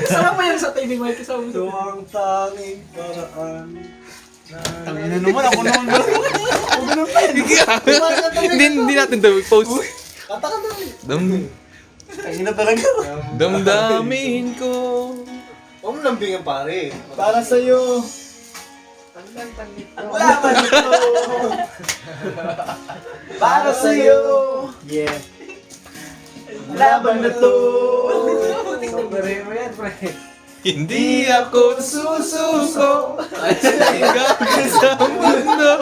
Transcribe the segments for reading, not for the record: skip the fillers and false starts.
Sarap pa yan sa tibing mic sa uso. Ito ang tanging paraan. Tangin na naman, ako naman ba? Ako ganun pa yun. Hindi natin daw post. Kata ka na. Tangin na talaga. Damdamin ko. Huwag mo lambingan pare. Para sa'yo. Ang laban ito. Para sa'yo. Yeah. Laban na to. Pareho yan, pre. Hindi ako susuko. Hanggang sa mundo.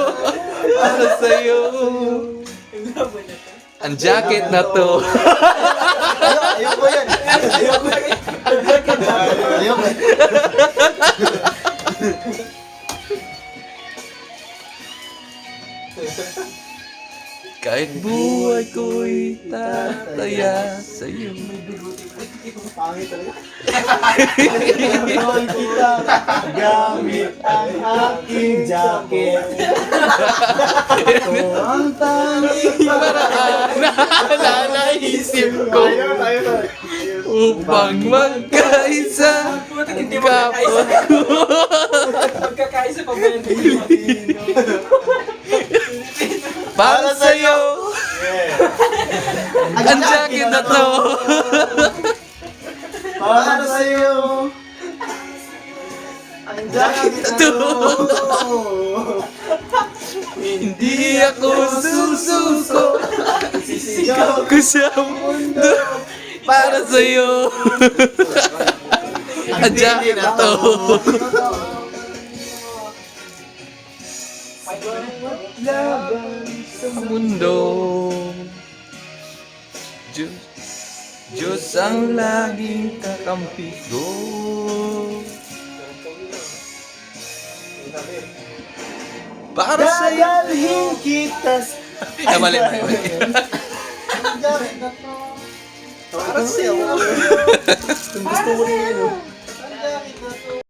Para sa'yo. Ang jacket na to. Ayoko yan. Ayoko. Ayoko. Kahit buhay ko'y tataya sa'yo. Pangit talaga. Noon kita gamit ang aking jacket. Ito ang tanging Paraan na naisip ko upang magkaisa Hindi mo kapwa magkakaisa. ko. Magkakaisa pa ba yan? Para sa'yo, ang jacket na to. Para sa'yo. Ang jacket na to. Hindi ako susuko. Sisigaw Ko sa mundo para sa'yo. Ang jacket na to. laban sa Sa mundo, Diyos ang laging kakampi ko. Para sa'yo. Dadalhin kita sa... Ay, mali. Ang jacket na to. Para sa'yo. Gusto mo rin yun. Ang jacket na to.